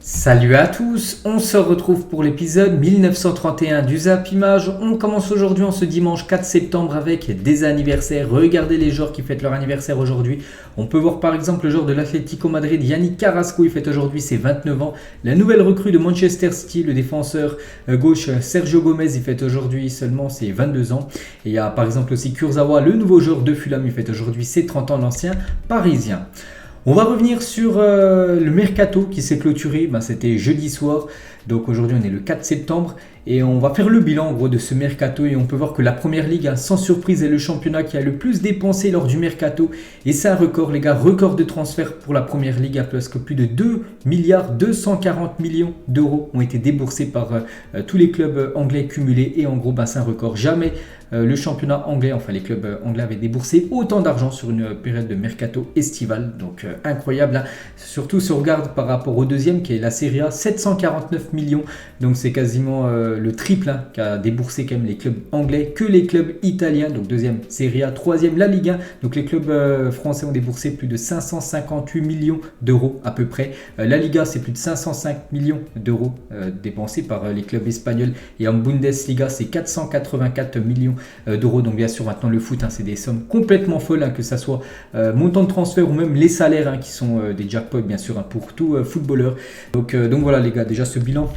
Salut à tous, on se retrouve pour l'épisode 1931 du Zap Image. On commence aujourd'hui en ce dimanche 4 septembre avec des anniversaires. Regardez les joueurs qui fêtent leur anniversaire aujourd'hui. On peut voir par exemple le joueur de l'Atlético Madrid, Yannick Carrasco, il fête aujourd'hui ses 29 ans. La nouvelle recrue de Manchester City, le défenseur gauche Sergio Gomez, il fête aujourd'hui seulement ses 22 ans. Et il y a par exemple aussi Kurzawa, le nouveau joueur de Fulham, il fête aujourd'hui ses 30 ans, l'ancien parisien. On va revenir sur le mercato qui s'est clôturé, c'était jeudi soir, donc aujourd'hui on est le 4 septembre et on va faire le bilan en gros de ce mercato et on peut voir que la première ligue sans surprise est le championnat qui a le plus dépensé lors du mercato et c'est un record les gars, record de transfert pour la première ligue parce que plus de 2 milliards 240 millions d'euros ont été déboursés par tous les clubs anglais cumulés et en gros c'est un record, jamais le championnat anglais, enfin les clubs anglais avaient déboursé autant d'argent sur une période de mercato estival, donc incroyable, hein. Surtout si on regarde par rapport au deuxième qui est la Serie A, 749 millions, donc c'est quasiment le triple qu'a déboursé quand même les clubs anglais que les clubs italiens, donc deuxième Serie A, troisième la Ligue 1, donc les clubs français ont déboursé plus de 558 millions d'euros à peu près, la Liga c'est plus de 505 millions d'euros dépensés par les clubs espagnols et en Bundesliga c'est 484 millions d'euros. Donc bien sûr maintenant le foot c'est des sommes complètement folles, que ça soit montant de transfert ou même les salaires qui sont des jackpots bien sûr pour tout footballeur. Donc voilà les gars, déjà ce bilan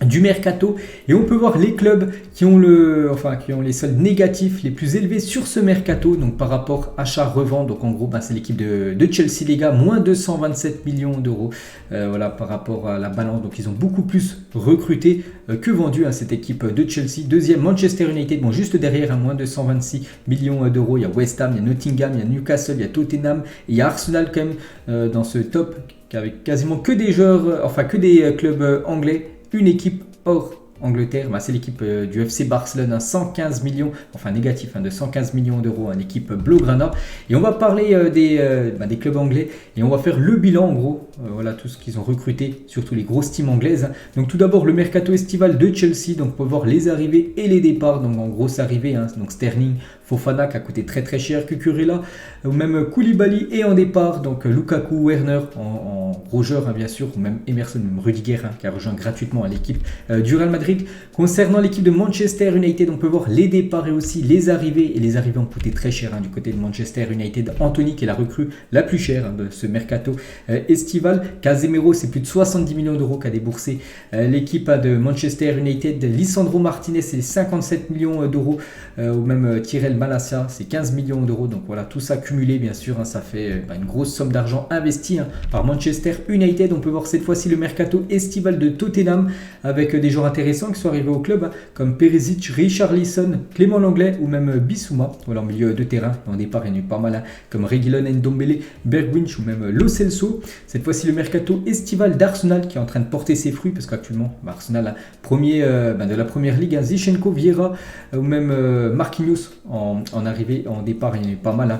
du mercato et on peut voir les clubs qui ont les soldes négatifs les plus élevés sur ce mercato, donc par rapport achat-revente. Donc en gros c'est l'équipe de Chelsea les gars, moins 227 millions d'euros voilà par rapport à la balance, donc ils ont beaucoup plus recruté que vendu à cette équipe de Chelsea. Deuxième Manchester United, bon juste derrière moins 226 millions d'euros, il y a West Ham, il y a Nottingham, il y a Newcastle, il y a Tottenham et il y a Arsenal quand même dans ce top avec quasiment que des joueurs, que des clubs anglais. Une équipe hors Angleterre, c'est l'équipe du FC Barcelone, 115 millions, négatif de 115 millions d'euros, l'équipe Blaugrana. Et on va parler des clubs anglais et on va faire le bilan en gros, voilà tout ce qu'ils ont recruté, surtout les grosses teams anglaises. Donc tout d'abord le mercato estival de Chelsea, donc on peut voir les arrivées et les départs. Donc en grosse arrivée, donc Sterling, Fofana qui a coûté très très cher, Cucurella ou même Koulibaly, et en départ donc Lukaku, Werner en gros joueur bien sûr, ou même Emerson, même Rudiger qui a rejoint gratuitement à l'équipe du Real Madrid. Concernant l'équipe de Manchester United, on peut voir les départs et aussi les arrivées, et les arrivées ont coûté très cher du côté de Manchester United. Anthony qui est la recrue la plus chère de ce mercato estival. Casemiro c'est plus de 70 millions d'euros qu'a déboursé l'équipe de Manchester United. Lisandro Martinez c'est 57 millions d'euros, ou même Tyrell Malacia c'est 15 millions d'euros. Donc voilà, tout ça cumulé bien sûr, ça fait une grosse somme d'argent investie par Manchester United. On peut voir cette fois-ci le mercato estival de Tottenham avec des joueurs intéressants qui sont arrivés au club comme Perisic, Richarlison, Clément Lenglet ou même Bissouma. Voilà, en milieu de terrain, en départ il y en a eu pas mal comme Reguilon, Ndombele, Bergwijn ou même Lo Celso. Cette fois-ci le mercato estival d'Arsenal qui est en train de porter ses fruits parce qu'actuellement Arsenal premier de la première ligue, Zinchenko, Vieira ou même Marquinhos en arrivée, en départ il y en a eu pas mal.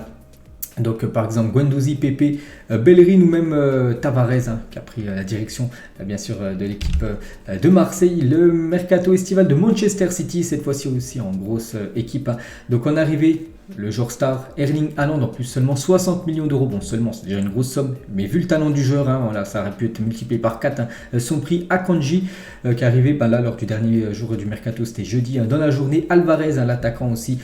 Donc par exemple Guendouzi, Pepe, Bellerin ou même Tavares qui a pris la direction bien sûr de l'équipe de Marseille. Le mercato estival de Manchester City, cette fois-ci aussi en grosse équipe. Donc en arrivée, le joueur star Erling Haaland, en plus seulement 60 millions d'euros. Bon, seulement c'est déjà une grosse somme, mais vu le talent du joueur, voilà, ça aurait pu être multiplié par 4. Son prix Akanji qui est arrivé là lors du dernier jour du mercato, c'était jeudi. Dans la journée, Alvarez, l'attaquant aussi,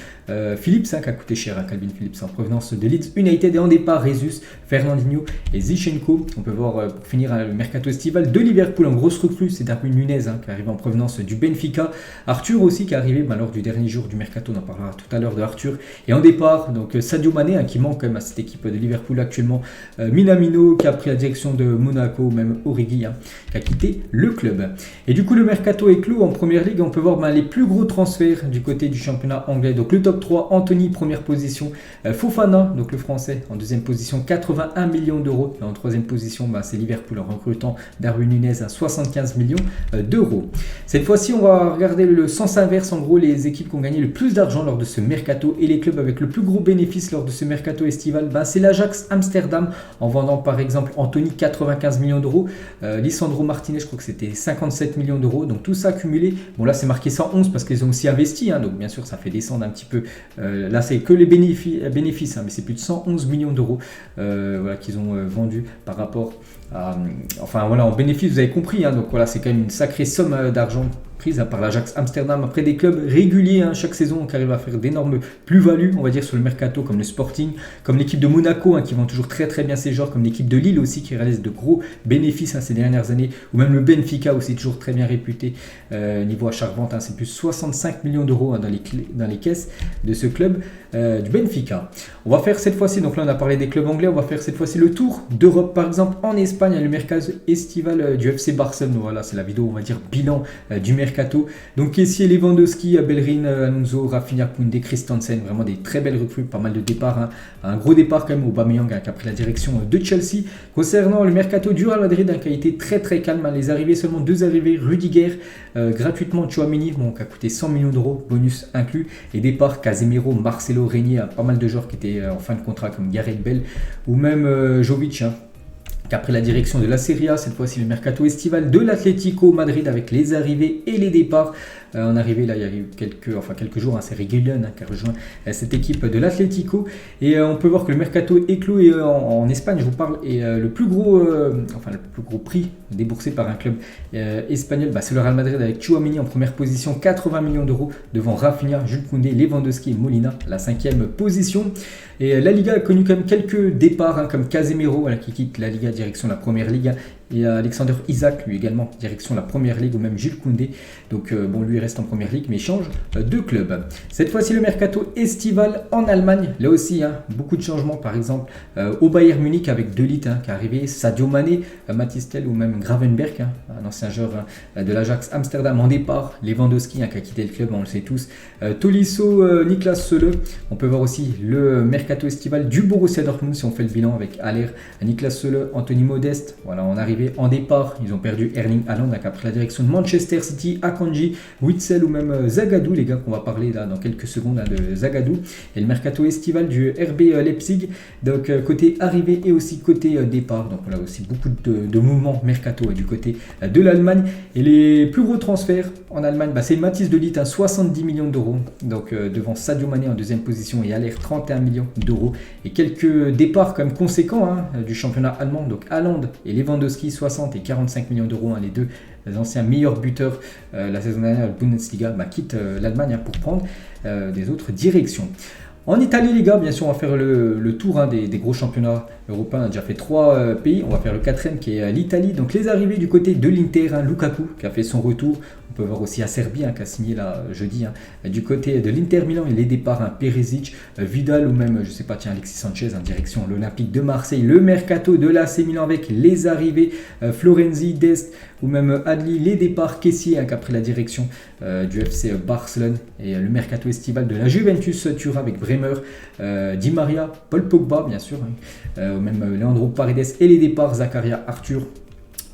Phillips qui a coûté cher, Calvin Phillips en provenance de Leeds United. Et en départ, Jesus, Fernandinho et Zinchenko. On peut voir pour finir le mercato estival de Liverpool en grosse recrue, c'est Darwin Nunez qui arrive en provenance du Benfica. Arthur aussi qui est arrivé lors du dernier jour du mercato, on en parlera tout à l'heure de Arthur. Et en départ, donc Sadio Mané qui manque quand même à cette équipe de Liverpool actuellement. Minamino qui a pris la direction de Monaco, même Origi qui a quitté le club. Et du coup le mercato est clos en première ligue. On peut voir les plus gros transferts du côté du championnat anglais. Donc le top 3, Anthony première position, Fofana donc le français en deuxième position, 81 millions d'euros. Et en troisième position c'est Liverpool en recrutant Darwin Nunez à 75 millions d'euros. Cette fois-ci on va regarder le sens inverse, en gros les équipes qui ont gagné le plus d'argent lors de ce mercato et les clubs avec le plus gros bénéfice lors de ce mercato estival, c'est l'Ajax Amsterdam, en vendant par exemple Anthony 95 millions d'euros, Lisandro Martinez je crois que c'était 57 millions d'euros, donc tout ça cumulé, bon là c'est marqué 111 parce qu'ils ont aussi investi, donc bien sûr ça fait descendre un petit peu, là c'est que les bénéfices, mais c'est plus de 111 millions d'euros qu'ils ont vendu par rapport à, en bénéfice vous avez compris, donc voilà c'est quand même une sacrée somme d'argent prise par l'Ajax Amsterdam, après des clubs réguliers chaque saison qui arrivent à faire d'énormes plus-values on va dire sur le mercato, comme le Sporting, comme l'équipe de Monaco qui vend toujours très très bien ses joueurs, comme l'équipe de Lille aussi qui réalise de gros bénéfices ces dernières années, ou même le Benfica aussi toujours très bien réputé niveau achat-revente, c'est plus 65 millions d'euros dans les caisses de ce club du Benfica. On va faire cette fois-ci, donc là on a parlé des clubs anglais, on va faire cette fois-ci le tour d'Europe, par exemple en Espagne, le mercato estival du FC Barcelone, voilà c'est la vidéo on va dire bilan du mercato. Donc Kessié, Lewandowski, Bellerin, Alonso, Rafinha, Koundé, Christensen, vraiment des très belles recrues, pas mal de départs, un gros départ quand même, Aubameyang qui a pris la direction de Chelsea. Concernant le mercato du Real Madrid qui a été très très calme, les arrivées, seulement 2 arrivées, Rudiger, gratuitement Tchouaméni, qui a coûté 100 millions d'euros, bonus inclus, et départ Casemiro, Marcelo, Régnier, pas mal de joueurs qui étaient en fin de contrat comme Gareth Bale ou même Jovic, qui a pris la direction de la Serie A, cette fois-ci le mercato estival de l'Atlético Madrid avec les arrivées et les départs. En arrivée, là, il y a eu quelques jours, c'est Reguilón qui a rejoint cette équipe de l'Atlético. Et on peut voir que le mercato est clos et en Espagne, je vous parle, et le plus gros prix déboursé par un club espagnol, c'est le Real Madrid avec Tchouaméni en première position, 80 millions d'euros devant Rafinha, Jules Koundé, Lewandowski et Molina, la 5e position. Et la Liga a connu quand même quelques départs, comme Casemiro qui quitte la Liga direction la Première Ligue, et Alexander Isak lui également direction la Première Ligue, ou même Jules Koundé. Donc lui reste en Première Ligue mais change de club. Cette fois-ci le mercato estival en Allemagne, là aussi beaucoup de changements, par exemple au Bayern Munich avec De Ligt qui est arrivé, Sadio Mané, Mathys Tel ou même Gravenberch, un ancien joueur de l'Ajax Amsterdam en départ, Lewandowski qui a quitté le club, on le sait tous, Tolisso, Niklas Süle. On peut voir aussi le mercato estival du Borussia Dortmund si on fait le bilan avec Haller, Niklas Süle, Anthony Modeste, voilà en arrivée. En départ, ils ont perdu Erling Haaland qui a pris la direction de Manchester City, Akanji, Witsel ou même Zagadou, les gars qu'on va parler là dans quelques secondes de Zagadou. Et le mercato estival du RB Leipzig, donc côté arrivée et aussi côté départ. Donc on a aussi beaucoup de mouvements mercato du côté de l'Allemagne. Et les plus gros transferts en Allemagne, c'est Mathys de Ligt, 70 millions d'euros, donc devant Sadio Mané en 2e position et Haller 31 millions d'euros. Et quelques départs quand même conséquents du championnat allemand, donc Haaland et Lewandowski, 60 et 45 millions d'euros, les deux anciens meilleurs buteurs la saison dernière, la Bundesliga, quittent l'Allemagne pour prendre des autres directions. En Italie, les gars, bien sûr, on va faire le tour des gros championnats européens. On a déjà fait 3 pays. On va faire le 4e qui est l'Italie. Donc, les arrivées du côté de l'Inter, Lukaku qui a fait son retour. On peut voir aussi Acerbi qui a signé là jeudi. Du côté de l'Inter Milan, et les départs, Perisic, Vidal ou même, je sais pas, Alexis Sanchez en direction de l'Olympique de Marseille. Le mercato de l'AC Milan avec les arrivées, Florenzi, Dest ou même Adli. Les départs, Kessié qui a pris la direction du FC Barcelone. Et le mercato estival de la Juventus Turin avec Bremer, Di Maria, Paul Pogba bien sûr, ou même Leandro Paredes, et les départs, Zakaria, Arthur,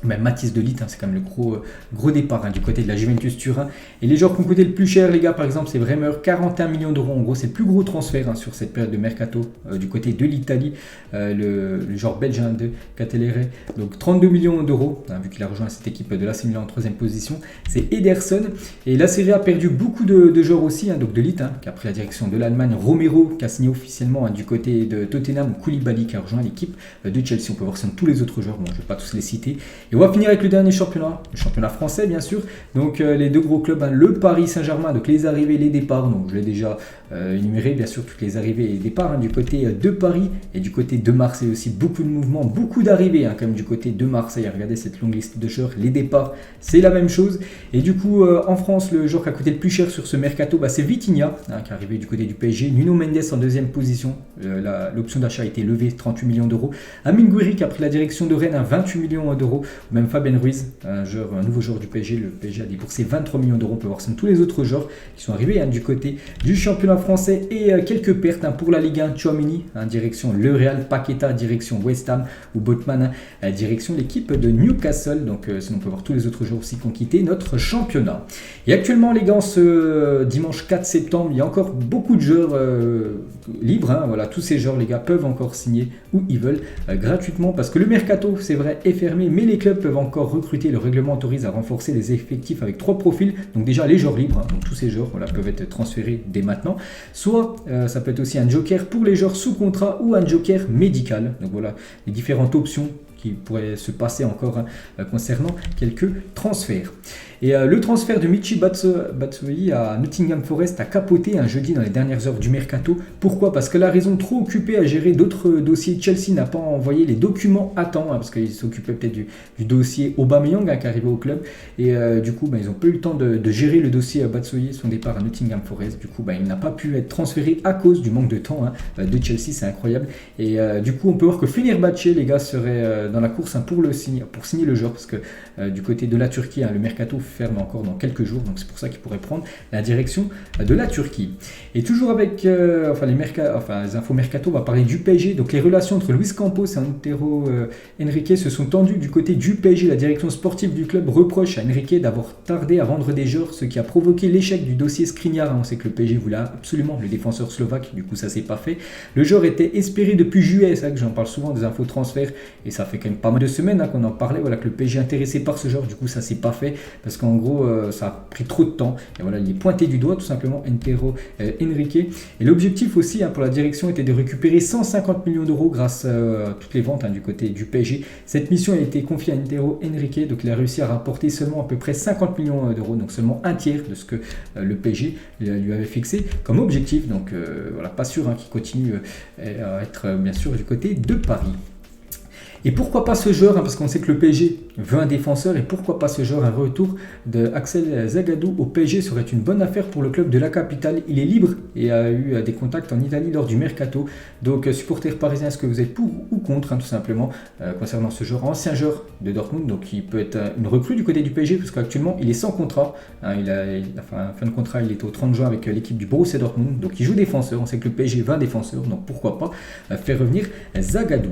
même Mathys de Ligt, c'est quand même le gros départ du côté de la Juventus Turin. Et les joueurs qui ont coûté le plus cher, les gars, par exemple, c'est Bremer, 41 millions d'euros. En gros, c'est le plus gros transfert sur cette période de mercato du côté de l'Italie. Le joueur belge de Catelere, donc 32 millions d'euros, vu qu'il a rejoint cette équipe de l'AC Milan en 3e position. C'est Ederson. Et la Serie A a perdu beaucoup de joueurs aussi, donc de Ligt, qui a pris la direction de l'Allemagne. Romero, qui a signé officiellement du côté de Tottenham. Koulibaly, qui a rejoint l'équipe de Chelsea. On peut voir tous les autres joueurs, je ne vais pas tous les citer. Et on va finir avec le dernier championnat, le championnat français bien sûr. Donc les deux gros clubs, le Paris Saint-Germain, donc les arrivées et les départs. Donc je l'ai déjà énuméré bien sûr, toutes les arrivées et les départs du côté de Paris et du côté de Marseille aussi. Beaucoup de mouvements, beaucoup d'arrivées quand même du côté de Marseille. Regardez cette longue liste de joueurs. Les départs, c'est la même chose. Et du coup en France, le joueur qui a coûté le plus cher sur ce mercato, c'est Vitinha, qui est arrivé du côté du PSG. Nuno Mendes en 2e position. L'option d'achat a été levée, 38 millions d'euros. Amine Gouiri qui a pris la direction de Rennes à 28 millions d'euros. Même Fabien Ruiz, un nouveau joueur du PSG. Le PSG a déboursé 23 millions d'euros. On peut voir ça tous les autres joueurs qui sont arrivés du côté du championnat français. Et quelques pertes pour la Ligue 1. Tchouaméni, direction le Real. Paqueta, direction West Ham. Ou Botman, direction l'équipe de Newcastle. Donc sinon on peut voir tous les autres joueurs aussi qui ont quitté notre championnat. Et actuellement les gars, ce dimanche 4 septembre, il y a encore beaucoup de joueurs libres. Voilà, tous ces joueurs les gars peuvent encore signer où ils veulent gratuitement parce que le mercato c'est vrai est fermé, mais les clubs peuvent encore recruter. Le règlement autorise à renforcer les effectifs avec 3 profils. Donc déjà les joueurs libres, donc tous ces joueurs peuvent être transférés dès maintenant. Soit ça peut être aussi un joker pour les joueurs sous contrat ou un joker médical. Donc voilà les différentes options qui pourraient se passer encore concernant quelques transferts. Et le transfert de Michy Batshuayi à Nottingham Forest a capoté un jeudi dans les dernières heures du mercato. Pourquoi ? Parce que la raison trop occupée à gérer d'autres dossiers. Chelsea n'a pas envoyé les documents à temps, parce qu'ils s'occupaient peut-être du dossier Aubameyang qui arrivait au club. Et du coup, ils n'ont pas eu le temps de gérer le dossier Batshuayi, son départ à Nottingham Forest. Du coup, il n'a pas pu être transféré à cause du manque de temps de Chelsea, c'est incroyable. Et du coup, on peut voir que Fenerbahçe, les gars, serait dans la course pour signer le joueur, parce que du côté de la Turquie, le mercato ferme encore dans quelques jours, donc c'est pour ça qu'il pourrait prendre la direction de la Turquie. Et toujours avec les infos mercato, on va parler du PSG. Donc les relations entre Luis Campos et Antero Henrique se sont tendues du côté du PSG. La direction sportive du club reproche à Henrique d'avoir tardé à vendre des joueurs, ce qui a provoqué l'échec du dossier Skriniar. On sait que le PSG voulait absolument le défenseur slovaque, du coup ça s'est pas fait. Le joueur était espéré depuis juillet, c'est vrai que j'en parle souvent des infos transferts, et ça fait quand même pas mal de semaines qu'on en parlait, que le PSG est intéressé par ce joueur. Du coup ça s'est pas fait parce qu'en gros ça a pris trop de temps, et voilà, il est pointé du doigt tout simplement, Antero Henrique. Et l'objectif aussi pour la direction était de récupérer 150 millions d'euros grâce à toutes les ventes du côté du PSG. Cette mission a été confiée à Antero Henrique, donc il a réussi à rapporter seulement à peu près 50 millions d'euros, donc seulement un tiers de ce que le PSG lui avait fixé comme objectif. Donc voilà, pas sûr qu'il continue à être bien sûr du côté de Paris. Et pourquoi pas ce joueur, parce qu'on sait que le PSG veut un défenseur, et pourquoi pas ce joueur, un retour de Axel Zagadou au PSG serait une bonne affaire pour le club de la capitale. Il est libre et a eu des contacts en Italie lors du mercato. Donc supporters parisiens, est-ce que vous êtes pour ou contre tout simplement concernant ce joueur, ancien joueur de Dortmund, donc il peut être une recrue du côté du PSG, parce qu'actuellement il est sans contrat, il a fin de contrat, il était au 30 juin avec l'équipe du Borussia Dortmund, donc il joue défenseur. On sait que le PSG veut un défenseur, donc pourquoi pas faire revenir Zagadou.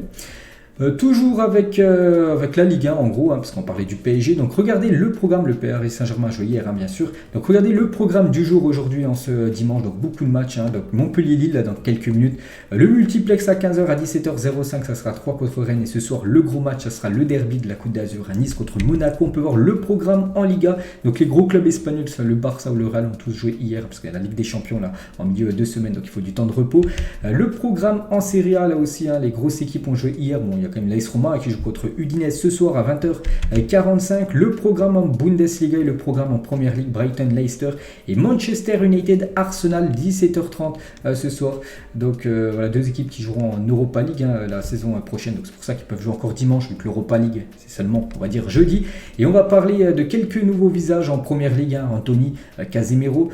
Toujours avec la Ligue 1 en gros, parce qu'on parlait du PSG. Donc regardez le programme, le Paris Saint-Germain a joué hier bien sûr. Donc regardez le programme du jour aujourd'hui en ce dimanche, donc beaucoup de matchs, donc Montpellier-Lille dans quelques minutes. Le multiplex à 15h, à 17h05 ça sera 3 contre Rennes, et ce soir le gros match ça sera le derby de la Côte d'Azur à Nice contre Monaco. On peut voir le programme en Liga, donc les gros clubs espagnols, soit le Barça ou le Real, ont tous joué hier parce qu'il y a la Ligue des Champions là en milieu de semaine, donc il faut du temps de repos. Le programme en Serie A là aussi, les grosses équipes ont joué hier. Bon, il y a quand même l'AS Roma qui joue contre Udinese ce soir à 20h45. Le programme en Bundesliga et le programme en Premier League, Brighton, Leicester et Manchester United, Arsenal, 17h30 ce soir. Donc voilà, deux équipes qui joueront en Europa League la saison prochaine. Donc c'est pour ça qu'ils peuvent jouer encore dimanche, vu que l'Europa League c'est seulement, on va dire, jeudi. Et on va parler de quelques nouveaux visages en Premier League, Anthony, Casemiro,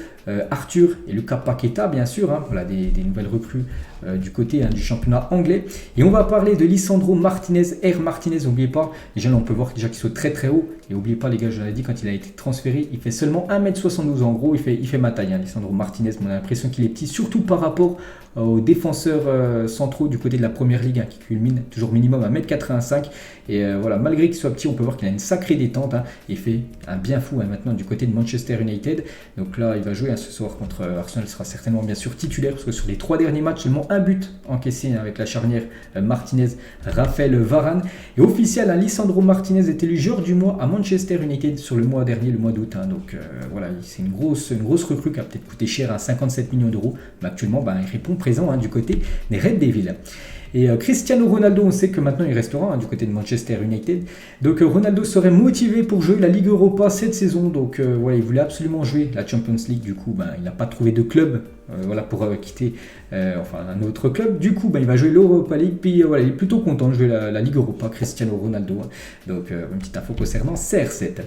Arthur et Lucas Paqueta bien sûr, voilà des nouvelles recrues du côté du championnat anglais. Et on va parler de Lisandro Martinez, Martinez, n'oubliez pas, déjà là on peut voir déjà qu'il saute très très haut, et n'oubliez pas les gars, je l'avais dit, quand il a été transféré, il fait seulement 1m72 en gros, il fait ma taille, Lisandro Martinez, mais on a l'impression qu'il est petit, surtout par rapport aux défenseurs centraux du côté de la Première Ligue, qui culmine toujours minimum à 1m85, et voilà, malgré qu'il soit petit, on peut voir qu'il a une sacrée détente, il fait un bien fou maintenant du côté de Manchester United. Donc là il va jouer ce soir contre Arsenal, sera certainement bien sûr titulaire, parce que sur les 3 derniers matchs, seulement un but encaissé avec la charnière Martinez, Raphaël Varane. Et officiel, Lisandro Martinez est élu joueur du mois à Manchester United sur le mois dernier, le mois d'août, donc voilà, c'est une grosse recrue qui a peut-être coûté cher à 57 millions d'euros, mais actuellement il répond présent du côté des Red Devils. Et Cristiano Ronaldo, on sait que maintenant il restera du côté de Manchester United. Donc Ronaldo serait motivé pour jouer la Ligue Europa cette saison. Donc voilà, il voulait absolument jouer la Champions League. Du coup, il n'a pas trouvé de club pour quitter un autre club. Du coup, il va jouer l'Europa League. Puis voilà, il est plutôt content de jouer la Ligue Europa, Cristiano Ronaldo. Donc une petite info concernant CR7.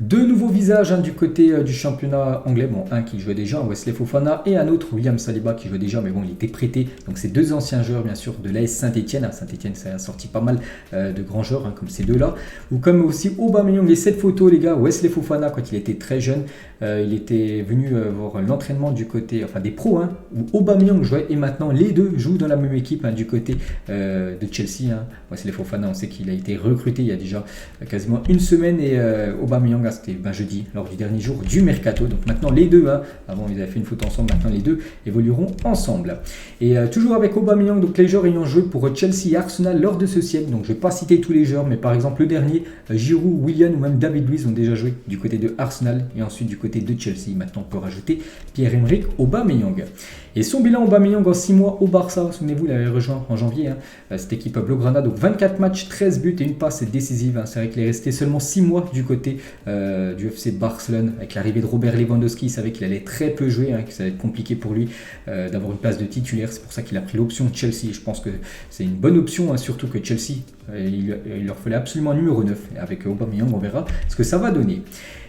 Deux nouveaux visages du côté du championnat anglais. Bon, un qui jouait déjà, Wesley Fofana, et un autre, William Saliba, qui jouait déjà, mais bon, il était prêté. Donc, c'est deux anciens joueurs, bien sûr, de l'AS Saint-Etienne. Saint-Etienne, ça a sorti pas mal de grands joueurs, comme ces deux-là. Ou comme aussi Aubameyang. Et cette photo, les gars, Wesley Fofana, quand il était très jeune, il était venu voir l'entraînement du côté, enfin des pros, où Aubameyang jouait. Et maintenant, les deux jouent dans la même équipe du côté de Chelsea. Wesley Fofana, on sait qu'il a été recruté il y a déjà quasiment une semaine. Et Aubameyang, c'était jeudi, lors du dernier jour du mercato. Donc maintenant les deux, avant ils avaient fait une photo ensemble, maintenant les deux évolueront ensemble. Et toujours avec Aubameyang, donc les joueurs ayant joué pour Chelsea et Arsenal lors de ce siècle. Donc je ne vais pas citer tous les joueurs, mais par exemple le dernier, Giroud, Willian ou même David Luiz ont déjà joué du côté de Arsenal et ensuite du côté de Chelsea. Maintenant on peut rajouter Pierre-Emerick Aubameyang. Et son bilan Aubameyang en 6 mois au Barça, souvenez-vous, il avait rejoint en janvier cette équipe Blaugrana, donc 24 matchs, 13 buts et une passe décisive. C'est vrai qu'il est resté seulement 6 mois du côté du FC Barcelone. Avec l'arrivée de Robert Lewandowski, il savait qu'il allait très peu jouer, que ça allait être compliqué pour lui d'avoir une place de titulaire. C'est pour ça qu'il a pris l'option Chelsea. Et je pense que c'est une bonne option, surtout que Chelsea, il leur fallait absolument un numéro 9. Et avec Aubameyang, on verra ce que ça va donner.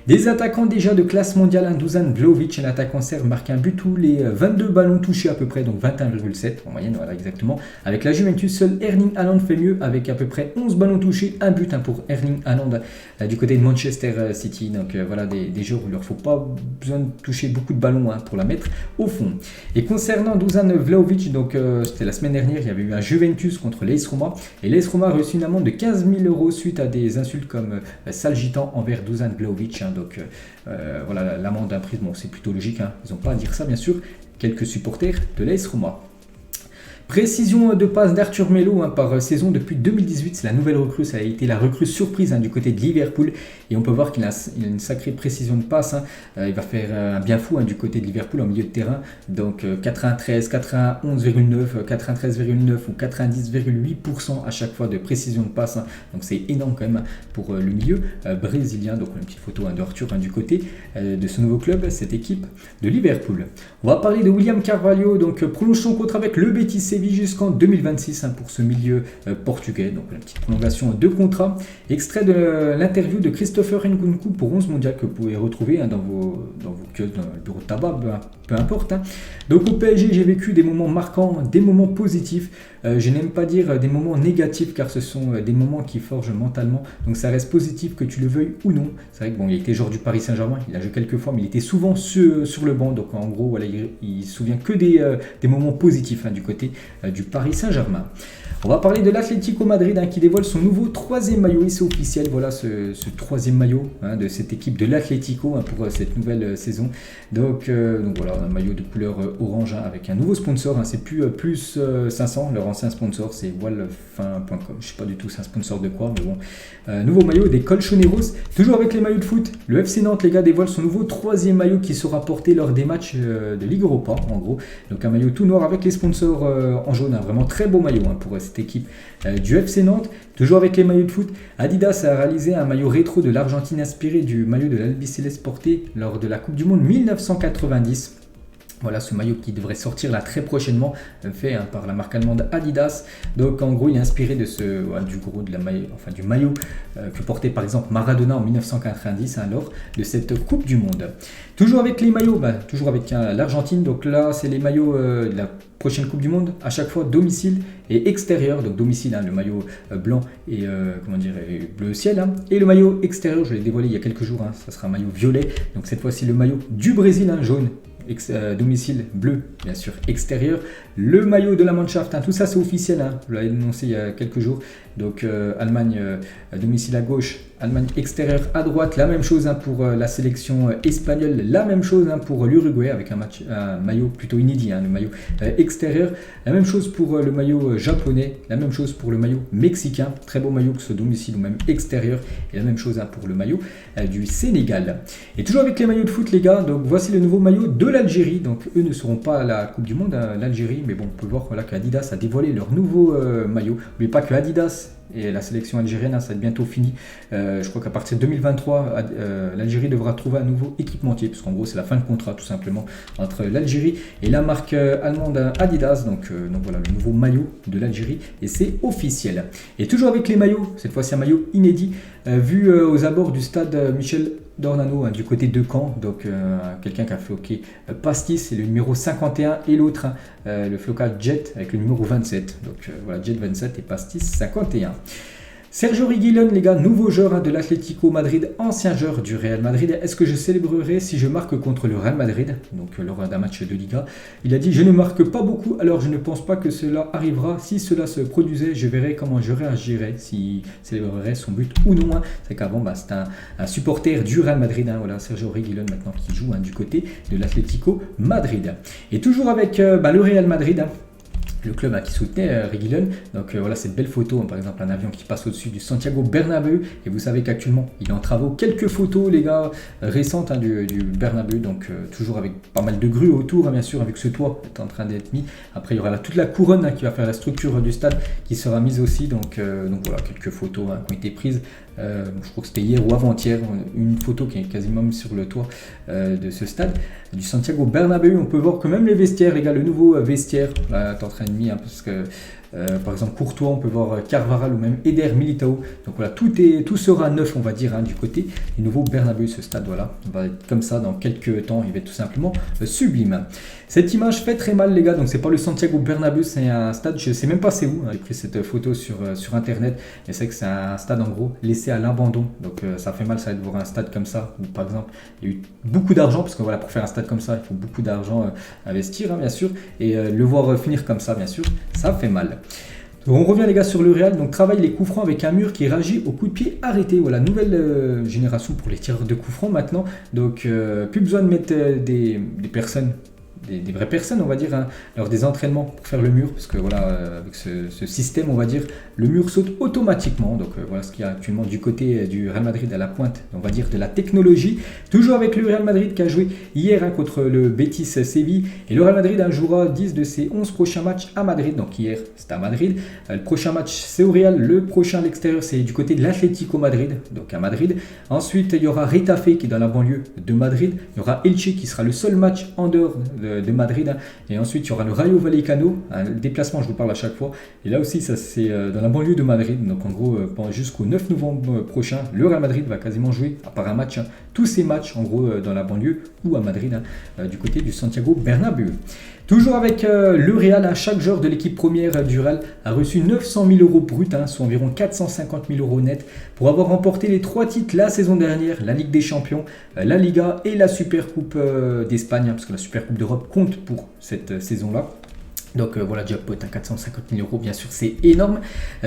Des attaquants déjà de classe mondiale, Dusan Vlahovic, un attaquant serbe, marque un but tous les 22 ballons touchés à peu près, donc 21,7 en moyenne, voilà exactement. Avec la Juventus, seul Erling Haaland fait mieux avec à peu près 11 ballons touchés, un but pour Erling Haaland du côté de Manchester City. Donc voilà des joueurs où il leur faut pas besoin de toucher beaucoup de ballons pour la mettre au fond. Et concernant Dusan Vlahovic, donc c'était la semaine dernière, il y avait eu un Juventus contre l'AS Roma et l'AS Roma a reçu une amende de 15 000 € suite à des insultes comme sale gitan envers Dusan Vlahovic. Donc voilà, l'amende prise, bon, c'est plutôt logique, ils n'ont pas à dire ça bien sûr, quelques supporters de l'AS Roma. Précision de passe d'Arthur Melo par saison depuis 2018, c'est la nouvelle recrue, ça a été la recrue surprise du côté de Liverpool et on peut voir qu'il a une sacrée précision de passe, il va faire un bien fou du côté de Liverpool en milieu de terrain, donc 93, 91,9, 93,9 ou 90,8% à chaque fois de précision de passe, donc c'est énorme quand même pour le milieu brésilien. Donc une petite photo d'Arthur du côté de ce nouveau club, cette équipe de Liverpool. On va parler de William Carvalho, donc prolonge son contrat avec le Betis Séville jusqu'en 2026 pour ce milieu portugais. Donc une petite prolongation de contrat. Extrait de l'interview de Christopher Nkunku pour 11 mondial que vous pouvez retrouver dans vos kiosques, dans le bureau de tabac, peu importe. Donc au PSG, j'ai vécu des moments marquants, des moments positifs. Je n'aime pas dire des moments négatifs car ce sont des moments qui forgent mentalement. Donc ça reste positif que tu le veuilles ou non. C'est vrai que il était joueur du Paris Saint-Germain, il a joué quelques fois, mais il était souvent sur le banc. Donc en gros, voilà, il se souvient que des moments positifs du côté du Paris Saint-Germain. On va parler de l'Atlético Madrid qui dévoile son nouveau 3e maillot et c'est officiel. Voilà ce 3e maillot de cette équipe de l'Atlético pour cette nouvelle saison. Donc voilà, un maillot de couleur orange avec un nouveau sponsor. C'est plus 500, leur ancien sponsor c'est wallfin.com. Je ne sais pas du tout c'est un sponsor de quoi, mais bon. Nouveau maillot des Colchoneros. Toujours avec les maillots de foot, le FC Nantes les gars dévoile son nouveau 3e maillot qui sera porté lors des matchs de Ligue Europa en gros. Donc un maillot tout noir avec les sponsors en jaune. Vraiment très beau maillot pour cette équipe du FC Nantes. Toujours avec les maillots de foot, Adidas a réalisé un maillot rétro de l'Argentine inspiré du maillot de l'Albiceleste porté lors de la Coupe du Monde 1990. Voilà ce maillot qui devrait sortir là très prochainement, fait par la marque allemande Adidas. Donc en gros il est inspiré de du maillot que portait par exemple Maradona en 1990 lors de cette Coupe du Monde. Toujours avec les maillots, toujours avec l'Argentine, donc là c'est les maillots de la prochaine Coupe du Monde, à chaque fois domicile et extérieur. Donc domicile, le maillot blanc et bleu ciel, et le maillot extérieur, je l'ai dévoilé il y a quelques jours, ça sera un maillot violet. Donc cette fois-ci le maillot du Brésil, jaune. Domicile bleu, bien sûr extérieur, le maillot de la Mannschaft, tout ça c'est officiel, je l'avais annoncé il y a quelques jours. Donc Allemagne domicile à gauche, Allemagne extérieur à droite, la même chose pour la sélection espagnole, la même chose pour l'Uruguay avec un maillot plutôt inédit, le maillot extérieur, la même chose pour le maillot japonais, la même chose pour le maillot mexicain, très beau maillot que ce domicile ou même extérieur, et la même chose pour le maillot du Sénégal. Et toujours avec les maillots de foot les gars, donc voici le nouveau maillot de l'Algérie. Donc eux ne seront pas à la Coupe du Monde, l'Algérie, mais bon on peut voir qu'Adidas a dévoilé leur nouveau maillot. N'oubliez pas que Adidas et la sélection algérienne, ça va être bientôt fini. Je crois qu'à partir de 2023, l'Algérie devra trouver un nouveau équipementier, parce qu'en gros c'est la fin de contrat tout simplement entre l'Algérie et la marque allemande Adidas. Donc voilà le nouveau maillot de l'Algérie et c'est officiel. Et toujours avec les maillots, cette fois c'est un maillot inédit. vu aux abords du stade Michel Dornano, du côté de Caen. Donc quelqu'un qui a floqué Pastis, c'est le numéro 51, et l'autre, le floca Jet avec le numéro 27. Donc voilà, Jet 27 et Pastis 51. Sergio Reguilón, les gars, nouveau joueur de l'Atlético Madrid, ancien joueur du Real Madrid. Est-ce que je célébrerai si je marque contre le Real Madrid, donc lors d'un match de Liga? Il a dit: je ne marque pas beaucoup, alors je ne pense pas que cela arrivera. Si cela se produisait, je verrai comment je réagirais, si célébrerait son but ou non. C'est qu'avant, c'est un supporter du Real Madrid. Voilà, Sergio Reguilón maintenant qui joue du côté de l'Atlético Madrid. Et toujours avec le Real Madrid. Le club qui soutenait Reguilón. Donc voilà cette belle photo, par exemple un avion qui passe au-dessus du Santiago Bernabéu, et vous savez qu'actuellement il est en travaux. Quelques photos, les gars, récentes du Bernabéu, donc toujours avec pas mal de grues autour, bien sûr, avec ce toit est en train d'être mis. Après il y aura toute la couronne qui va faire la structure du stade qui sera mise aussi. Donc voilà, quelques photos qui ont été prises. Je crois que c'était hier ou avant-hier, une photo qui est quasiment mise sur le toit de ce stade du Santiago Bernabéu. On peut voir que même les vestiaires, les gars, le nouveau vestiaire là, est en train de mis, parce que par exemple Courtois, on peut voir Carvajal ou même Eder Militao. Donc voilà, tout sera neuf, on va dire, du côté du nouveau Bernabéu. Ce stade, voilà, on va être comme ça dans quelques temps, il va être tout simplement sublime. Cette image fait très mal, les gars. Donc c'est pas le Santiago Bernabéu, c'est un stade, je sais même pas c'est où. J'ai pris cette photo sur internet, et c'est que c'est un stade en gros laissé à l'abandon. Donc ça fait mal, ça, de voir un stade comme ça où, par exemple, il y a eu beaucoup d'argent, parce que voilà, pour faire un stade comme ça, il faut beaucoup d'argent investir, bien sûr, et le voir finir comme ça, bien sûr, ça fait mal. Donc on revient, les gars, sur le Real. Donc travaille les coups francs avec un mur qui réagit au coup de pied arrêté. Voilà, nouvelle génération pour les tireurs de coups francs maintenant. Donc plus besoin de mettre des personnes, des vraies personnes, on va dire, lors des entraînements pour faire le mur, parce que voilà, avec ce système, on va dire, le mur saute automatiquement. Donc voilà ce qu'il y a actuellement du côté du Real Madrid, à la pointe, on va dire, de la technologie. Toujours avec le Real Madrid qui a joué hier contre le Betis Séville, et le Real Madrid jouera 10 de ses 11 prochains matchs à Madrid. Donc hier c'était à Madrid, le prochain match c'est au Real, le prochain à l'extérieur c'est du côté de l'Atlético Madrid, donc à Madrid. Ensuite il y aura Retafe qui est dans la banlieue de Madrid, il y aura Elche qui sera le seul match en dehors de Madrid, et ensuite il y aura le Rayo Vallecano, le déplacement, je vous parle à chaque fois, et là aussi ça c'est dans la banlieue de Madrid. Donc en gros jusqu'au 9 novembre prochain, le Real Madrid va quasiment jouer, à part un match, tous ces matchs en gros dans la banlieue ou à Madrid, du côté du Santiago Bernabéu. Toujours avec le Real, chaque joueur de l'équipe première du Real a reçu 900 000 euros bruts, soit environ 450 000 euros net, pour avoir remporté les 3 titres la saison dernière: la Ligue des Champions, la Liga et la Supercoupe d'Espagne, parce que la Supercoupe d'Europe compte pour cette saison-là. Donc voilà, jackpot à 450 000 euros, bien sûr, c'est énorme.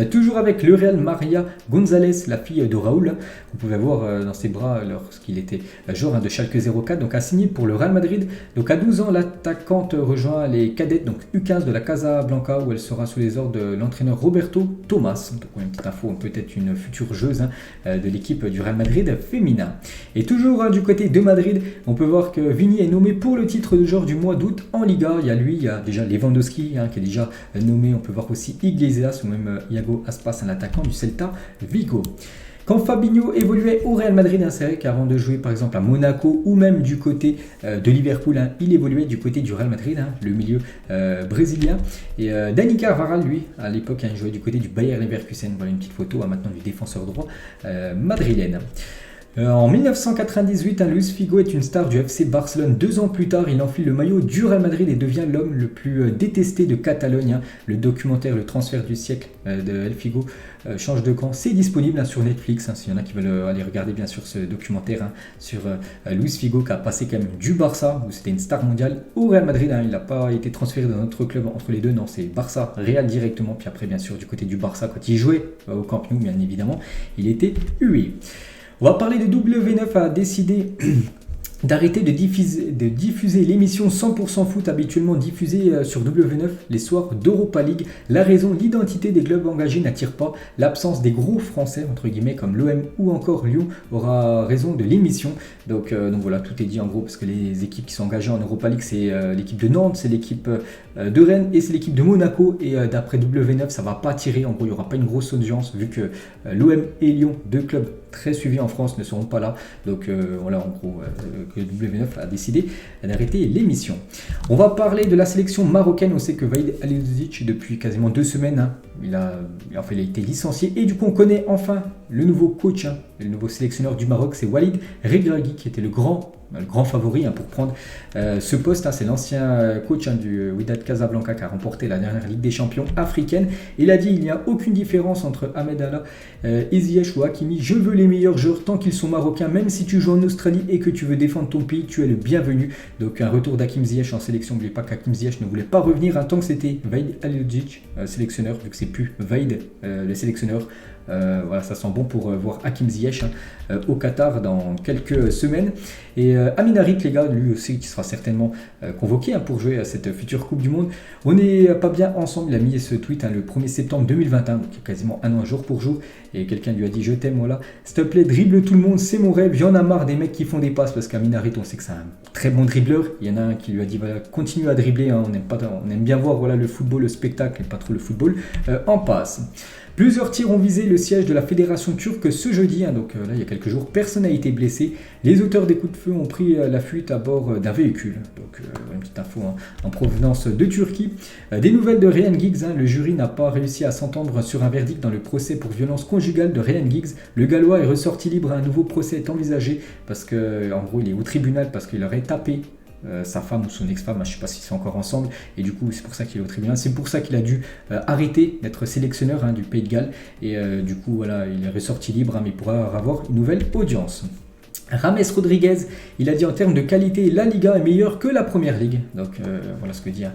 Toujours avec le Real, Maria González, la fille de Raúl, vous pouvez voir dans ses bras lorsqu'il était joueur de Schalke 04, donc a signé pour le Real Madrid. Donc à 12 ans, l'attaquante rejoint les cadettes, donc U15 de la Casablanca, où elle sera sous les ordres de l'entraîneur Roberto Thomas. Donc une petite info, peut-être une future joueuse de l'équipe du Real Madrid féminin. Et toujours du côté de Madrid, on peut voir que Vini est nommé pour le titre de joueur du mois d'août en Liga. Il y a déjà Lewandowski qui est déjà nommé. On peut voir aussi Iglesias ou même Iago Aspas, un attaquant du Celta Vigo. Quand Fabinho évoluait au Real Madrid, c'est vrai qu'avant de jouer par exemple à Monaco ou même du côté de Liverpool, il évoluait du côté du Real Madrid, le milieu brésilien. Et Dani Carvajal, lui, à l'époque, il jouait du côté du Bayer Leverkusen. Voilà une petite photo maintenant du défenseur droit madrilène. En 1998, Luis Figo est une star du FC Barcelone. 2 ans plus tard, il enfile le maillot du Real Madrid et devient l'homme le plus détesté de Catalogne. Le documentaire Le transfert du siècle de El Figo change de camp. C'est disponible sur Netflix, s'il y en a qui veulent aller regarder bien sûr ce documentaire sur Luis Figo, qui a passé quand même du Barça, où c'était une star mondiale, au Real Madrid. Il n'a pas été transféré dans notre club entre les deux, non, c'est Barça, Real directement. Puis après, bien sûr, du côté du Barça, quand il jouait au Camp Nou, bien évidemment, il était hué. On va parler de W9 a décidé d'arrêter de diffuser l'émission 100% foot habituellement diffusée sur W9 les soirs d'Europa League. La raison, l'identité des clubs engagés n'attire pas. L'absence des gros français, entre guillemets, comme l'OM ou encore Lyon, aura raison de l'émission. Donc voilà, tout est dit en gros, parce que les équipes qui sont engagées en Europa League, c'est l'équipe de Nantes, c'est l'équipe de Rennes et c'est l'équipe de Monaco. Et d'après W9, ça va pas attirer. En gros, il n'y aura pas une grosse audience, vu que l'OM et Lyon, deux clubs très suivis en France, ne seront pas là. Donc voilà, en gros, que W9 a décidé d'arrêter l'émission. On va parler de la sélection marocaine. On sait que Vaïd Halilhodžić, depuis quasiment 2 semaines, il a été licencié. Et du coup, on connaît enfin le nouveau coach, le nouveau sélectionneur du Maroc, c'est Walid Regragui qui était le grand favori pour prendre ce poste. C'est l'ancien coach du Wydad Casablanca qui a remporté la dernière Ligue des Champions africaine. Il a dit il n'y a aucune différence entre Ahmed Allah et Ziyech ou Hakimi. Je veux les meilleurs joueurs tant qu'ils sont marocains. Même si tu joues en Australie et que tu veux défendre ton pays, tu es le bienvenu. Donc un retour d'Hakim Ziyech en sélection. N'oubliez pas qu'Hakim Ziyech ne voulait pas revenir tant que c'était Vaïd Halilhodžić, sélectionneur, vu que c'est plus Vaïd le sélectionneur. Voilà, ça sent bon pour voir Hakim Ziyech au Qatar dans quelques semaines. Et Amin Harit, les gars, lui aussi qui sera certainement convoqué pour jouer à cette future Coupe du Monde. On n'est pas bien ensemble. Il a mis ce tweet le 1er septembre 2021, donc quasiment un an jour pour jour. Et quelqu'un lui a dit je t'aime, voilà. S'il te plaît, dribble tout le monde, c'est mon rêve. J'en ai marre des mecs qui font des passes parce qu'Amin Harit, on sait que c'est un très bon dribbleur. Il y en a un qui lui a dit voilà, continue à dribbler. On aime bien voir le football, le spectacle et pas trop le football en passe. Plusieurs tirs ont visé le siège de la fédération turque ce jeudi, donc là il y a quelques jours, personne n'a été blessé. Les auteurs des coups de feu ont pris la fuite à bord d'un véhicule, donc une petite info en provenance de Turquie. Des nouvelles de Ryan Giggs, le jury n'a pas réussi à s'entendre sur un verdict dans le procès pour violence conjugale de Ryan Giggs. Le Gallois est ressorti libre, un nouveau procès est envisagé parce qu'en gros il est au tribunal parce qu'il aurait tapé sa femme ou son ex-femme, je ne sais pas s'ils sont encore ensemble, et du coup c'est pour ça qu'il est au tribunal, c'est pour ça qu'il a dû arrêter d'être sélectionneur du Pays de Galles, et du coup voilà, il est ressorti libre, mais il pourra avoir une nouvelle audience. James Rodriguez, il a dit en termes de qualité, la Liga est meilleure que la Première Ligue. Donc voilà ce que dit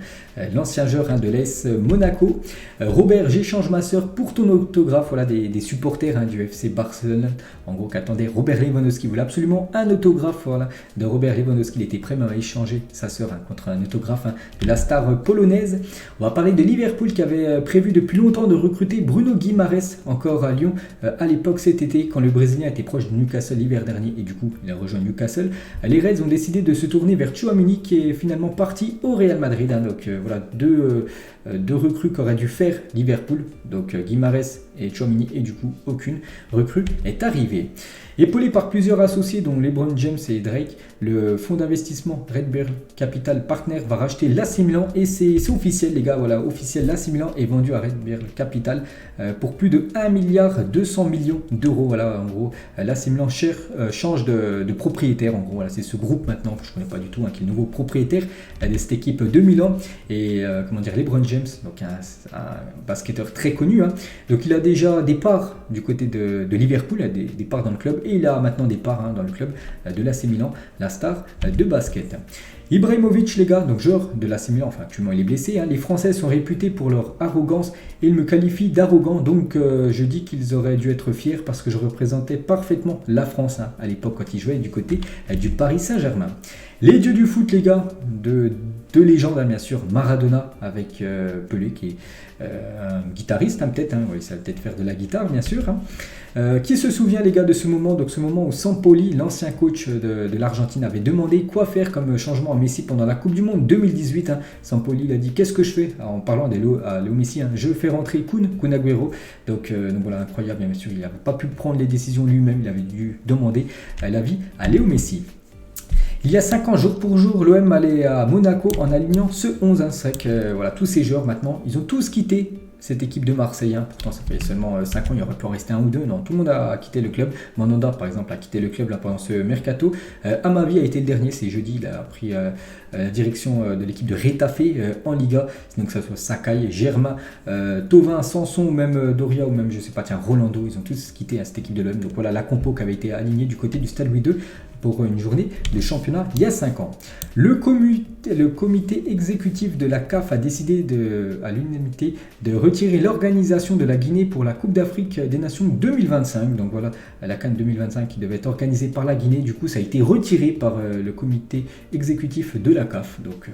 l'ancien joueur de l'AS Monaco. Robert, j'échange ma sœur pour ton autographe. Voilà des supporters du FC Barcelone. En gros, qu'attendait Robert Lewandowski. Voulait absolument un autographe de Robert Lewandowski. Il était prêt même à échanger sa sœur contre un autographe de la star polonaise. On va parler de Liverpool qui avait prévu depuis longtemps de recruter Bruno Guimaraes, encore à Lyon, à l'époque cet été, quand le Brésilien était proche de Newcastle l'hiver dernier. Et du coup, il a rejoint Newcastle. Les Reds ont décidé de se tourner vers Tchouaméni qui est finalement parti au Real Madrid. Donc voilà, deux recrues qu'aurait dû faire Liverpool. Donc Guimaraes et Tchouaméni, et du coup aucune recrue est arrivée. Épaulé par plusieurs associés dont LeBron James et Drake, le fonds d'investissement RedBird Capital Partners va racheter l'AC Milan et c'est officiel les gars, voilà, officiel, l'AC Milan est vendu à RedBird Capital pour plus de 1,2 milliard d'euros. Voilà, en gros, l'AC Milan change de propriétaire, en gros, voilà, c'est ce groupe maintenant, je ne connais pas du tout, qui est le nouveau propriétaire de cette équipe de Milan, et LeBron James, donc un basketteur très connu, donc il a déjà des parts du côté de Liverpool, il a des parts dans le club, et il a maintenant des parts dans le club de l'AC Milan, la star de basket. Ibrahimovic, les gars, donc joueur de l'AC Milan, enfin actuellement il est blessé, les Français sont réputés pour leur arrogance et il me qualifie d'arrogant, donc je dis qu'ils auraient dû être fiers parce que je représentais parfaitement la France à l'époque quand il jouait du côté du Paris Saint-Germain. Les dieux du foot, les gars, deux légendes, bien sûr, Maradona avec Pelé qui est un guitariste peut-être, oui, ça va peut-être faire de la guitare bien sûr. Qui se souvient les gars de ce moment, donc ce moment où Sampaoli, l'ancien coach de l'Argentine, avait demandé quoi faire comme changement à Messi pendant la Coupe du Monde 2018. Sampaoli il a dit qu'est-ce que je fais en parlant à Léo Messi, je fais rentrer Kun Agüero, donc voilà, incroyable bien sûr, il n'avait pas pu prendre les décisions lui-même, il avait dû demander l'avis à Léo Messi. Il y a 5 ans, jour pour jour, l'OM allait à Monaco en alignant ce 11. C'est vrai que voilà, tous ces joueurs maintenant, ils ont tous quitté cette équipe de Marseille. Pourtant, ça fait seulement 5 ans, il aurait pu en rester un ou deux. Non, tout le monde a quitté le club. Mandanda, par exemple, a quitté le club pendant ce mercato. Amavi a été le dernier, c'est jeudi. Il a pris la direction de l'équipe de Retafe en Liga. Donc, que ce soit Sakai, Germain, Thauvin, Sanson, ou même Doria, ou même, je sais pas, Rolando. Ils ont tous quitté cette équipe de l'OM. Donc, voilà la compo qui avait été alignée du côté du Stade Louis II pour une journée de championnat il y a 5 ans. Le comité exécutif de la CAF a décidé à l'unanimité de retirer l'organisation de la Guinée pour la Coupe d'Afrique des Nations 2025. Donc voilà, la CAN 2025 qui devait être organisée par la Guinée, du coup ça a été retiré par le comité exécutif de la CAF. Donc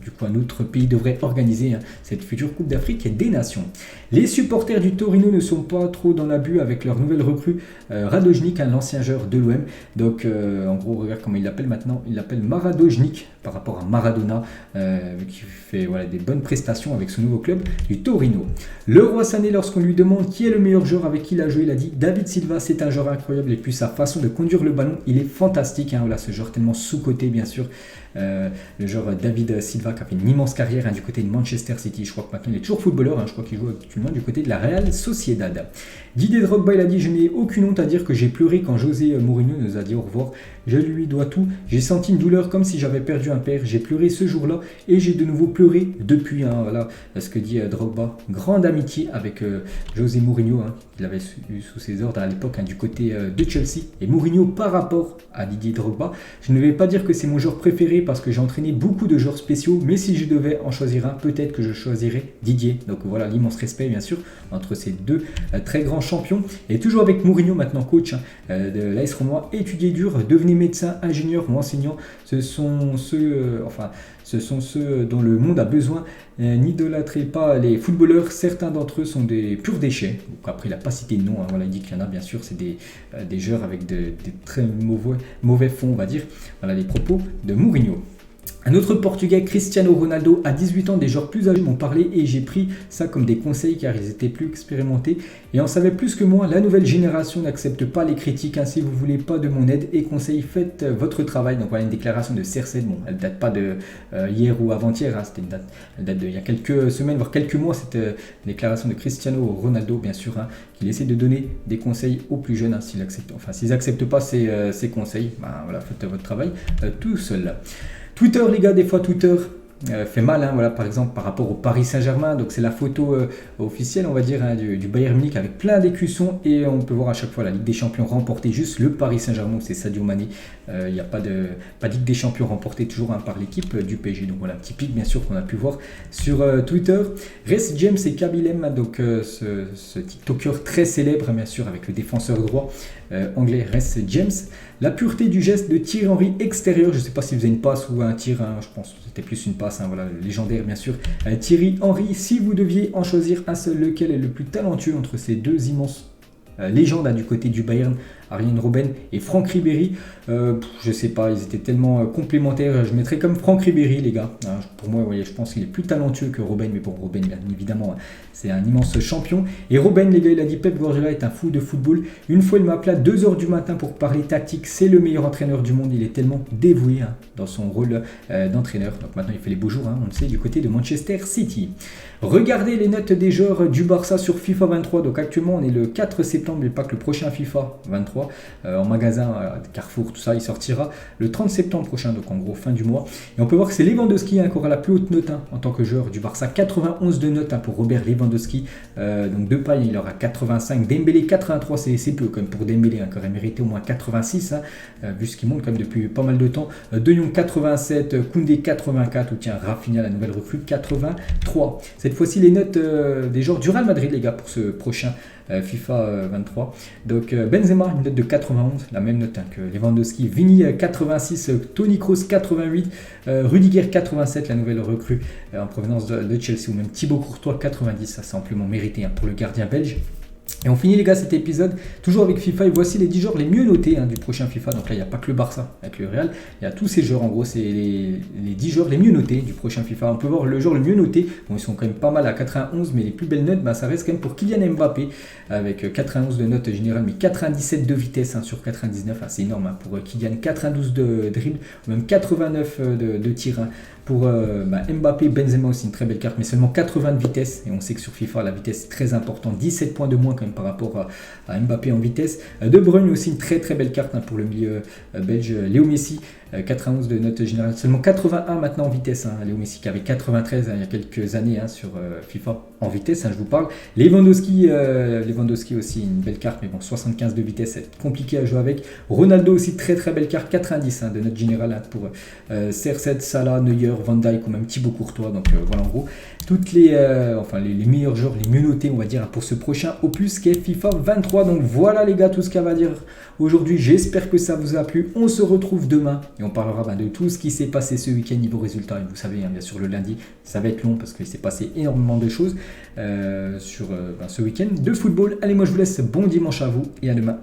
du coup un autre pays devrait organiser cette future Coupe d'Afrique des Nations. Les supporters du Torino ne sont pas trop dans l'abus avec leur nouvelle recrue Radojnik, l'ancien joueur de l'OM. Donc en gros, regarde comment il l'appelle maintenant. Il l'appelle Maradojnik par rapport à Maradona, qui fait des bonnes prestations avec ce nouveau club du Torino. Le roi Sané, lorsqu'on lui demande qui est le meilleur joueur avec qui il a joué, il a dit David Silva, c'est un joueur incroyable. Et puis sa façon de conduire le ballon, il est fantastique. Ce joueur tellement sous-coté, bien sûr. Le joueur David Silva qui a fait une immense carrière du côté de Manchester City. Je crois que maintenant il est toujours footballeur. Je crois qu'il joue actuellement du côté de la Real Sociedad. Didier Drogba, il a dit je n'ai aucune honte à dire que j'ai pleuré quand José Mourinho nous a dit au revoir. Je lui dois tout. J'ai senti une douleur comme si j'avais perdu un père. J'ai pleuré ce jour-là et j'ai de nouveau pleuré depuis. Voilà ce que dit Drogba. Grande amitié avec José Mourinho, qu'il avait eu sous ses ordres à l'époque du côté de Chelsea. Et Mourinho par rapport à Didier Drogba, je ne vais pas dire que c'est mon joueur préféré parce que j'ai entraîné beaucoup de joueurs spéciaux, mais si je devais en choisir un, peut-être que je choisirais Didier. Donc voilà l'immense respect bien sûr entre ces deux très grands champions. Et toujours avec Mourinho maintenant coach de l'AS Roma, étudiez dur, devenez médecin, ingénieur ou enseignant, ce sont ceux dont le monde a besoin. N'idolâtrez pas les footballeurs, certains d'entre eux sont des purs déchets. Donc après il n'a pas cité de nom, il dit qu'il y en a bien sûr, c'est des joueurs avec des très mauvais fonds on va dire. Voilà les propos de Mourinho. Un autre Portugais, Cristiano Ronaldo, à 18 ans, des joueurs plus âgés m'ont parlé et j'ai pris ça comme des conseils car ils étaient plus expérimentés et en savaient plus que moi. La nouvelle génération n'accepte pas les critiques, si vous ne voulez pas de mon aide et conseils, faites votre travail. Donc voilà une déclaration de CR7, elle ne date pas de hier ou avant-hier, elle date d'il y a quelques semaines, voire quelques mois, cette déclaration de Cristiano Ronaldo, bien sûr, qu'il essaie de donner des conseils aux plus jeunes, s'ils n'acceptent pas ces conseils, faites votre travail tout seul. Twitter, les gars, des fois Twitter fait mal, par exemple par rapport au Paris Saint-Germain. Donc c'est la photo officielle, on va dire, du Bayern Munich avec plein d'écussons et on peut voir à chaque fois la Ligue des Champions remportée juste le Paris Saint-Germain où c'est Sadio Mané. Il n'y a pas de Ligue des Champions remportée toujours par l'équipe du PSG. Donc voilà, petit pic bien sûr qu'on a pu voir sur Twitter. Reece James et Kabilem, donc ce TikToker très célèbre bien sûr avec le défenseur droit anglais Reece James. La pureté du geste de Thierry Henry extérieur, je ne sais pas si vous avez une passe ou un tir, je pense que c'était plus une passe, légendaire bien sûr. Thierry Henry, si vous deviez en choisir un seul, lequel est le plus talentueux entre ces deux immenses légendes du côté du Bayern, Arjen Robben et Franck Ribéry, je sais pas, ils étaient tellement complémentaires. Je mettrais comme Franck Ribéry, les gars. Pour moi, je pense qu'il est plus talentueux que Robben, mais bon, Robben, bien évidemment, c'est un immense champion. Et Robben, les gars, il a dit Pep Guardiola est un fou de football. Une fois, il m'a appelé à 2h du matin pour parler tactique. C'est le meilleur entraîneur du monde. Il est tellement dévoué dans son rôle d'entraîneur. Donc maintenant, il fait les beaux jours, on le sait, du côté de Manchester City. Regardez les notes des joueurs du Barça sur FIFA 23. Donc actuellement, on est le 4 septembre, mais pas que le prochain FIFA 23. En magasin, Carrefour, tout ça, il sortira le 30 septembre prochain, donc en gros fin du mois. Et on peut voir que c'est Lewandowski qui aura la plus haute note en tant que joueur du Barça, 91 de notes pour Robert Lewandowski. Donc Depay, il aura 85, Dembélé 83, c'est peu quand même pour Dembélé, qui aurait mérité au moins 86, vu ce qu'il monte quand même depuis pas mal de temps. De Jong 87, Koundé 84, ou tiens, Rafinha, la nouvelle recrue, 83. Cette fois-ci, les notes des joueurs du Real Madrid, les gars, pour ce prochain FIFA 23. Donc Benzema, une note de 91, la même note que Lewandowski. Vini 86, Toni Kroos 88, Rudiger 87, la nouvelle recrue en provenance de Chelsea, ou même Thibaut Courtois 90, ça c'est amplement mérité pour le gardien belge. Et on finit les gars cet épisode toujours avec FIFA et voici les 10 joueurs les mieux notés du prochain FIFA. Donc là il n'y a pas que le Barça avec le Real, il y a tous ces joueurs, en gros c'est les 10 joueurs les mieux notés du prochain FIFA. On peut voir le joueur le mieux noté, bon ils sont quand même pas mal à 91, mais les plus belles notes ça reste quand même pour Kylian Mbappé avec 91 de note générale, mais 97 de vitesse sur 99, c'est énorme pour Kylian, 92 de dribble, même 89 de tir. Pour Mbappé, Benzema aussi une très belle carte, mais seulement 80 de vitesse. Et on sait que sur FIFA, la vitesse est très importante. 17 points de moins quand même par rapport à Mbappé en vitesse. De Bruyne aussi une très très belle carte pour le milieu belge. Léo Messi, 91 de note générale. Seulement 81 maintenant en vitesse. Léo Messi qui avait 93 il y a quelques années sur FIFA en vitesse, je vous parle. Lewandowski aussi une belle carte, mais bon, 75 de vitesse, c'est compliqué à jouer avec. Ronaldo aussi très très belle carte, 90 de note générale pour CR7, Salah, Neuer, Van Dijk ou même Thibaut Courtois. Donc voilà en gros toutes les meilleurs joueurs, les mieux notés on va dire pour ce prochain opus qui est FIFA 23. Donc voilà les gars tout ce qu'il y a à dire aujourd'hui. J'espère que ça vous a plu. On se retrouve demain et on parlera de tout ce qui s'est passé ce week-end niveau résultat. Et vous savez bien sûr le lundi ça va être long parce qu'il s'est passé énormément de choses sur ce week-end de football. Allez, moi je vous laisse, bon dimanche à vous et à demain.